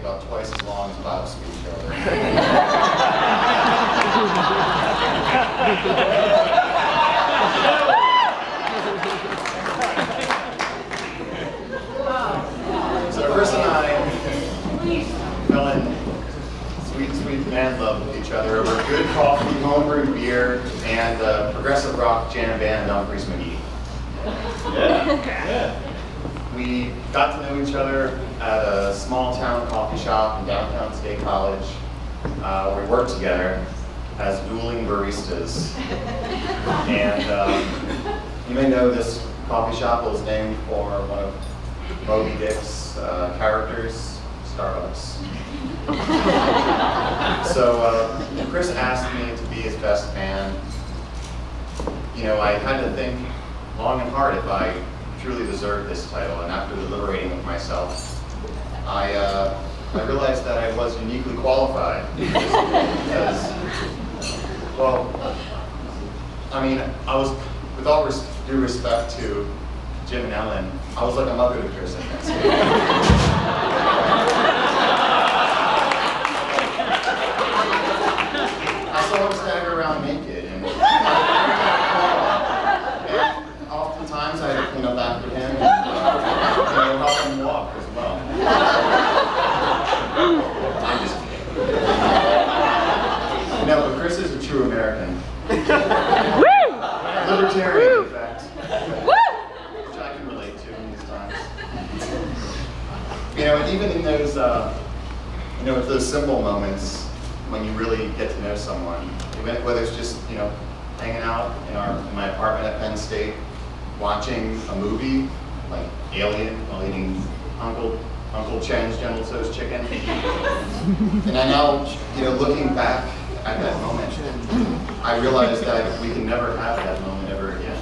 about twice as long as Bible speech earlier. So Chris and I fell in sweet man love with each other over good coffee, homebrew beer, and progressive rock jam band on Chris McGee. Yeah. We got to know each other at a small town coffee shop in downtown State College. We worked together as dueling baristas. And you may know this coffee shop was named for one of Moby Dick's characters, Starbucks. So Chris asked me to be his best man. You know, I had to think long and hard if I truly deserved this title, and after deliberating with myself, I realized that I was uniquely qualified because, well, I mean, I was, with all due respect to Jim and Ellen, I was like a mother to Chris at Penn State. I saw him stagger around naked, and oftentimes I had to clean up after him and help him walk as well. I'm just kidding. No, but Chris is a true American. Libertarian, in fact. Which I can relate to in these times. You know, and even in those, you know, those simple moments when you really get to know someone, whether it's just, you know, hanging out in my apartment at Penn State, watching a movie like Alien while eating Uncle Chen's General Tso's chicken. And I now, you know, looking back at that moment, I realized that we can never have that moment ever again.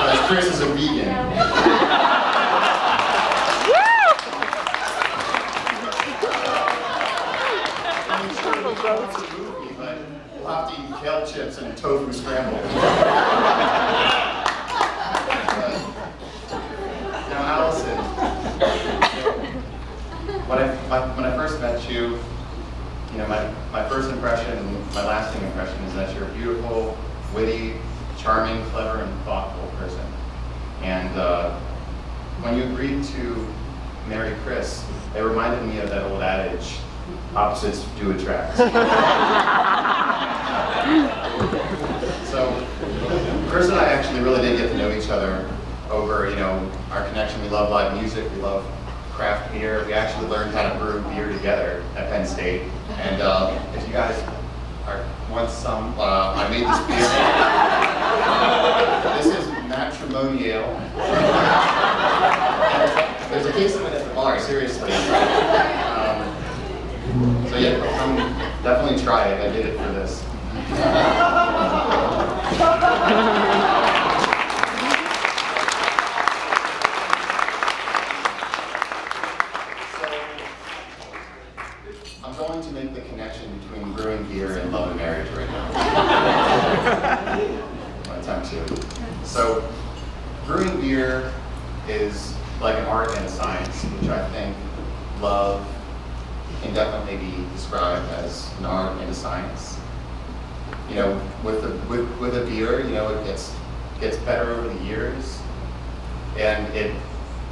Because Chris is a vegan. I'm sure we'll go to the movie, but we'll have to eat kale chips and tofu scramble. Now, Allison, when I first met you, you know, my first impression, my lasting impression is that you're a beautiful, witty, charming, clever, and thoughtful person. And when you agreed to marry Chris, it reminded me of that old adage, opposites do attract. So, Chris and I actually really did get to know each other over, you know, our connection. We love live music, we love craft beer. We actually learned how to brew beer together at Penn State. And if you guys want some, I made this beer. This is matrimonial. There's a case of it at the bar, seriously. So yeah, come definitely try it. I did it for this. I'm going to make the connection between brewing beer and love and marriage right now. My time to. So, brewing beer is like an art and a science, which I think love can definitely be described as an art and a science. You know, with a beer, you know, it gets better over the years, and it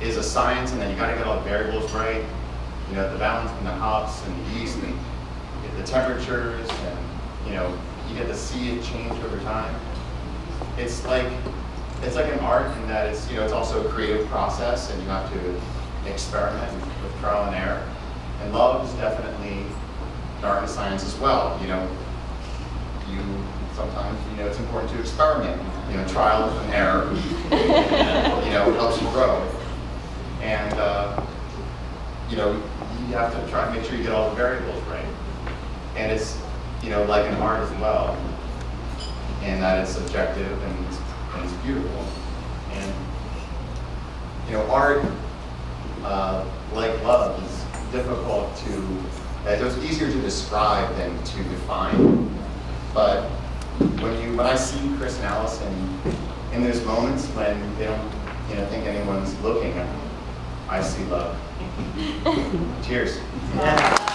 is a science, and then you got to get all the variables right. You know, the balance between the hops and the yeast, and the temperatures, and you know, you get to see it change over time. It's like an art in that it's, you know, it's also a creative process, and you have to experiment with trial and error. And love is definitely an art and science as well. You know, sometimes, you know, it's important to experiment. You know, trial and error, you know, helps you grow. And you know, you have to try to make sure you get all the variables right. And it's, you know, like an art as well, in that it's subjective and it's beautiful. And, you know, art, like love, is difficult to, it's easier to describe than to define. But when I see Chris and Allison in those moments when they don't, you know, think anyone's looking, I see love. Cheers. Yeah.